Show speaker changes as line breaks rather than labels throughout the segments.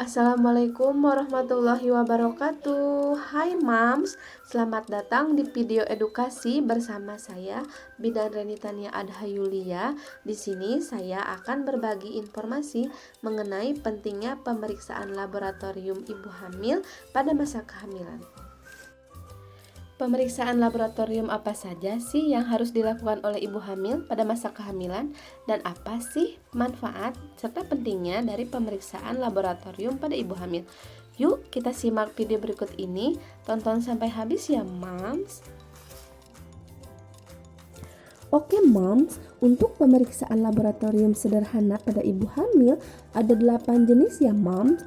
Assalamualaikum warahmatullahi wabarakatuh. Hai Mams, selamat datang di video edukasi bersama saya Bidan Renitania Adha Yulia. Di sini saya akan berbagi informasi mengenai pentingnya pemeriksaan laboratorium ibu hamil pada masa kehamilan. Pemeriksaan laboratorium apa saja sih yang harus dilakukan oleh ibu hamil pada masa kehamilan dan apa sih manfaat serta pentingnya dari pemeriksaan laboratorium pada ibu hamil? Yuk kita simak video berikut ini, tonton sampai habis ya Mams.
Oke Moms, untuk pemeriksaan laboratorium sederhana pada ibu hamil ada 8 jenis ya Moms.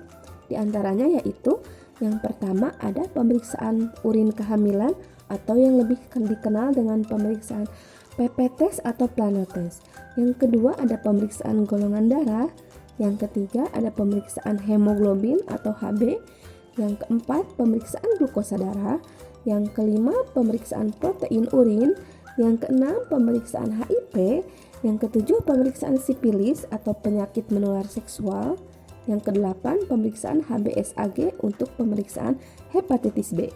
Di antaranya yaitu yang pertama ada pemeriksaan urin kehamilan atau yang lebih dikenal dengan pemeriksaan PP test atau plano test. Yang kedua ada pemeriksaan golongan darah. Yang ketiga ada pemeriksaan hemoglobin atau HB. Yang keempat pemeriksaan glukosa darah. Yang kelima pemeriksaan protein urin. Yang keenam pemeriksaan HIV. Yang ketujuh pemeriksaan sipilis atau penyakit menular seksual. Yang kedelapan pemeriksaan HBsAg untuk pemeriksaan hepatitis B.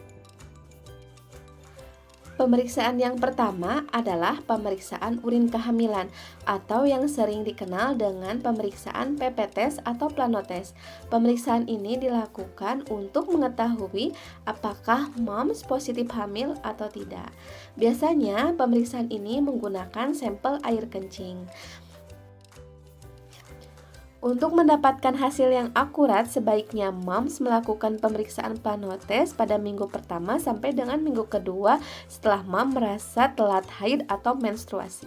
Pemeriksaan yang pertama adalah pemeriksaan urin kehamilan atau yang sering dikenal dengan pemeriksaan PP test atau plano test. Pemeriksaan ini dilakukan untuk mengetahui apakah moms positif hamil atau tidak. Biasanya pemeriksaan ini menggunakan sampel air kencing. Untuk mendapatkan hasil yang akurat, sebaiknya moms melakukan pemeriksaan plano test pada minggu pertama sampai dengan minggu kedua setelah mom merasa telat haid atau menstruasi.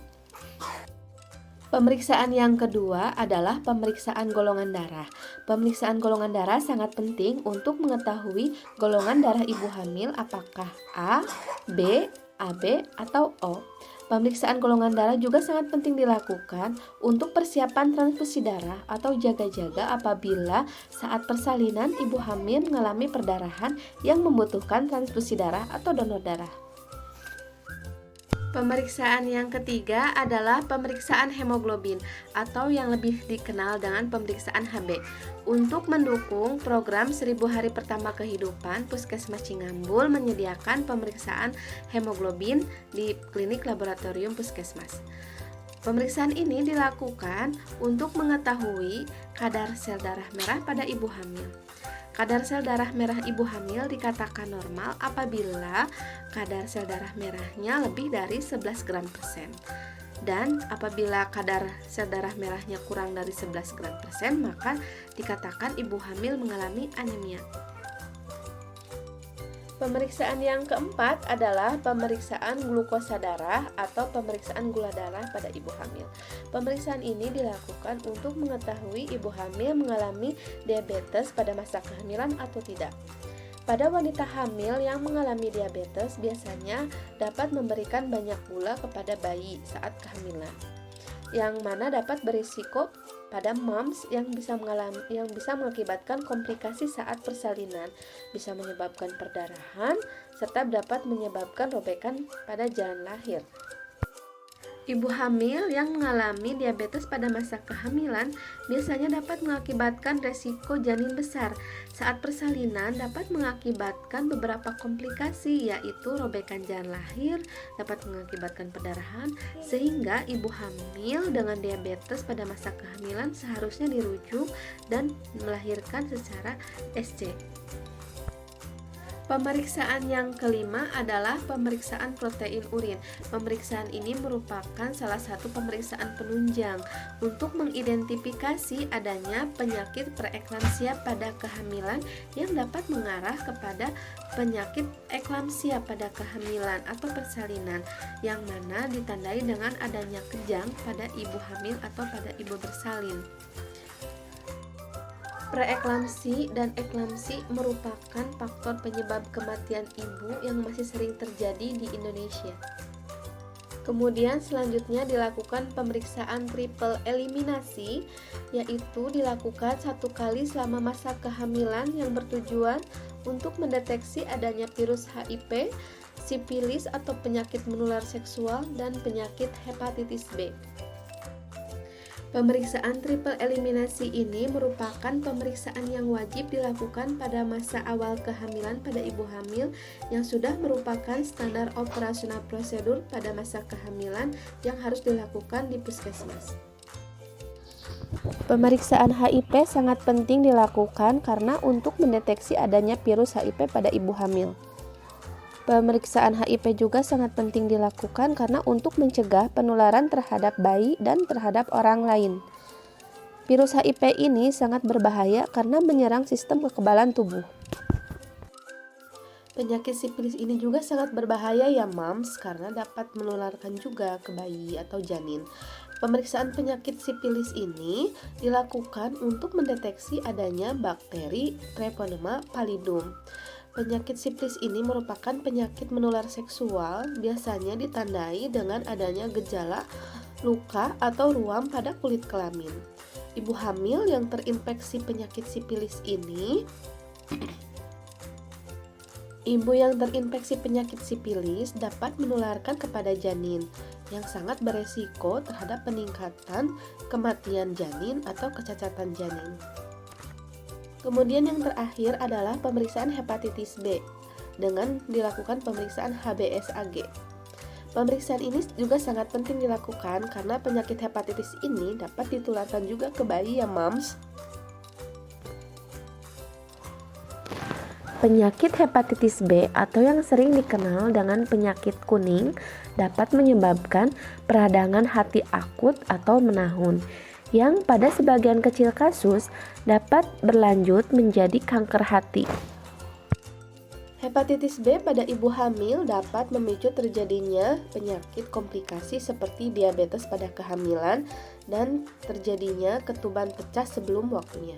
Pemeriksaan yang kedua adalah pemeriksaan golongan darah. Pemeriksaan golongan darah sangat penting untuk mengetahui golongan darah ibu hamil apakah A, B, AB, atau O. Pemeriksaan golongan darah juga sangat penting dilakukan untuk persiapan transfusi darah atau jaga-jaga apabila saat persalinan ibu hamil mengalami perdarahan yang membutuhkan transfusi darah atau donor darah. Pemeriksaan yang ketiga adalah pemeriksaan hemoglobin atau yang lebih dikenal dengan pemeriksaan HB. Untuk mendukung program 1000 hari pertama kehidupan, Puskesmas Cingambul menyediakan pemeriksaan hemoglobin di klinik laboratorium Puskesmas. Pemeriksaan ini dilakukan untuk mengetahui kadar sel darah merah pada ibu hamil. Kadar sel darah merah ibu hamil dikatakan normal apabila kadar sel darah merahnya lebih dari 11 gram persen. Dan apabila kadar sel darah merahnya kurang dari 11 gram persen, maka dikatakan ibu hamil mengalami anemia. Pemeriksaan yang keempat adalah pemeriksaan glukosa darah atau pemeriksaan gula darah pada ibu hamil. Pemeriksaan ini dilakukan untuk mengetahui ibu hamil mengalami diabetes pada masa kehamilan atau tidak. Pada wanita hamil yang mengalami diabetes biasanya dapat memberikan banyak gula kepada bayi saat kehamilan, yang mana dapat berisiko pada moms yang bisa mengakibatkan komplikasi saat persalinan, bisa menyebabkan perdarahan serta dapat menyebabkan robekan pada jalan lahir. Ibu hamil yang mengalami diabetes pada masa kehamilan biasanya dapat mengakibatkan resiko janin besar. Saat persalinan dapat mengakibatkan beberapa komplikasi, yaitu robekan jalan lahir, dapat mengakibatkan perdarahan, sehingga ibu hamil dengan diabetes pada masa kehamilan seharusnya dirujuk dan melahirkan secara SC. Pemeriksaan yang kelima adalah pemeriksaan protein urin. Pemeriksaan ini merupakan salah satu pemeriksaan penunjang untuk mengidentifikasi adanya penyakit preeklamsia pada kehamilan yang dapat mengarah kepada penyakit eklamsia pada kehamilan atau persalinan, yang mana ditandai dengan adanya kejang pada ibu hamil atau pada ibu bersalin. Preeklamsi dan eklamsi merupakan faktor penyebab kematian ibu yang masih sering terjadi di Indonesia. Kemudian selanjutnya dilakukan pemeriksaan triple eliminasi, yaitu dilakukan 1 kali selama masa kehamilan yang bertujuan untuk mendeteksi adanya virus HIV, sipilis atau penyakit menular seksual, dan penyakit hepatitis B. Pemeriksaan triple eliminasi ini merupakan pemeriksaan yang wajib dilakukan pada masa awal kehamilan pada ibu hamil yang sudah merupakan standar operasional prosedur pada masa kehamilan yang harus dilakukan di puskesmas. Pemeriksaan HIV sangat penting dilakukan karena untuk mendeteksi adanya virus HIV pada ibu hamil. Pemeriksaan HIV juga sangat penting dilakukan karena untuk mencegah penularan terhadap bayi dan terhadap orang lain. Virus HIV ini sangat berbahaya karena menyerang sistem kekebalan tubuh. Penyakit sifilis ini juga sangat berbahaya ya mams, karena dapat menularkan juga ke bayi atau janin. Pemeriksaan penyakit sifilis ini dilakukan untuk mendeteksi adanya bakteri Treponema pallidum. Penyakit sifilis ini merupakan penyakit menular seksual, biasanya ditandai dengan adanya gejala luka atau ruam pada kulit kelamin. Ibu hamil yang terinfeksi penyakit sifilis ini dapat menularkan kepada janin, yang sangat beresiko terhadap peningkatan kematian janin atau kecacatan janin. Kemudian yang terakhir adalah pemeriksaan hepatitis B dengan dilakukan pemeriksaan HBsAg. Pemeriksaan ini juga sangat penting dilakukan karena penyakit hepatitis ini dapat ditularkan juga ke bayi ya mams. Penyakit hepatitis B atau yang sering dikenal dengan penyakit kuning dapat menyebabkan peradangan hati akut atau menahun, yang pada sebagian kecil kasus dapat berlanjut menjadi kanker hati. Hepatitis B pada ibu hamil dapat memicu terjadinya penyakit komplikasi seperti diabetes pada kehamilan dan terjadinya ketuban pecah sebelum waktunya.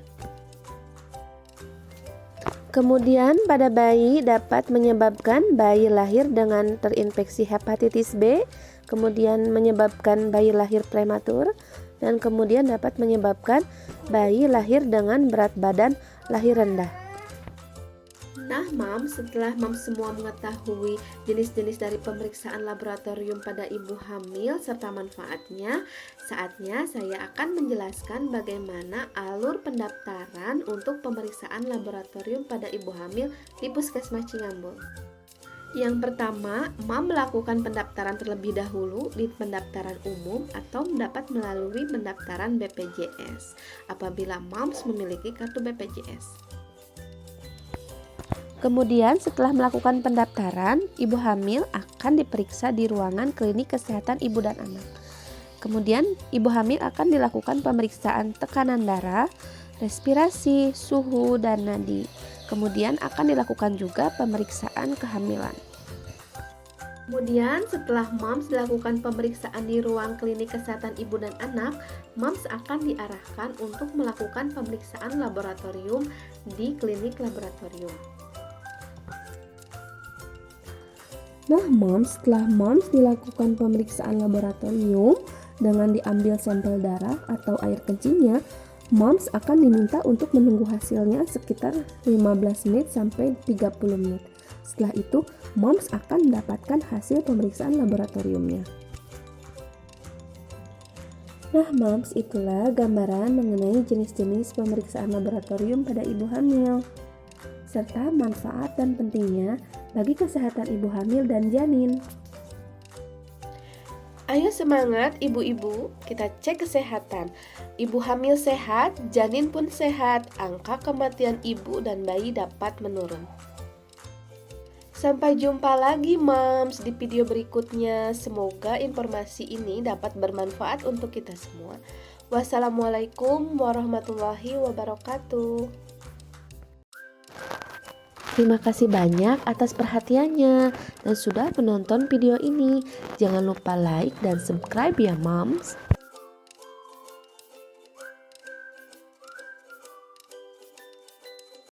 Kemudian pada bayi dapat menyebabkan bayi lahir dengan terinfeksi hepatitis B, kemudian menyebabkan bayi lahir prematur, dan kemudian dapat menyebabkan bayi lahir dengan berat badan lahir rendah. Nah Mams, setelah Mams semua mengetahui jenis-jenis dari pemeriksaan laboratorium pada ibu hamil serta manfaatnya, saatnya saya akan menjelaskan bagaimana alur pendaftaran untuk pemeriksaan laboratorium pada ibu hamil di Puskesmas Cingambul. Yang pertama, Mam melakukan pendaftaran terlebih dahulu di pendaftaran umum atau dapat melalui pendaftaran BPJS apabila Mams memiliki kartu BPJS. Kemudian setelah melakukan pendaftaran, ibu hamil akan diperiksa di ruangan klinik kesehatan ibu dan anak. Kemudian ibu hamil akan dilakukan pemeriksaan tekanan darah, respirasi, suhu, dan nadi. Kemudian akan dilakukan juga pemeriksaan kehamilan. Kemudian setelah Mams dilakukan pemeriksaan di ruang klinik kesehatan ibu dan anak, Mams akan diarahkan untuk melakukan pemeriksaan laboratorium di klinik laboratorium.
Nah Mams, setelah Mams dilakukan pemeriksaan laboratorium dengan diambil sampel darah atau air kencingnya, Mams akan diminta untuk menunggu hasilnya sekitar 15 menit sampai 30 menit. Setelah itu, Mams akan mendapatkan hasil pemeriksaan laboratoriumnya. Nah Mams, itulah gambaran mengenai jenis-jenis pemeriksaan laboratorium pada ibu hamil, serta manfaat dan pentingnya bagi kesehatan ibu hamil dan janin.
Ayo semangat ibu-ibu, kita cek kesehatan. Ibu hamil sehat, janin pun sehat, angka kematian ibu dan bayi dapat menurun. Sampai jumpa lagi Mams di video berikutnya. Semoga informasi ini dapat bermanfaat untuk kita semua. Wassalamualaikum warahmatullahi wabarakatuh. Terima kasih banyak atas perhatiannya dan sudah menonton video ini. Jangan lupa like dan subscribe ya Mams.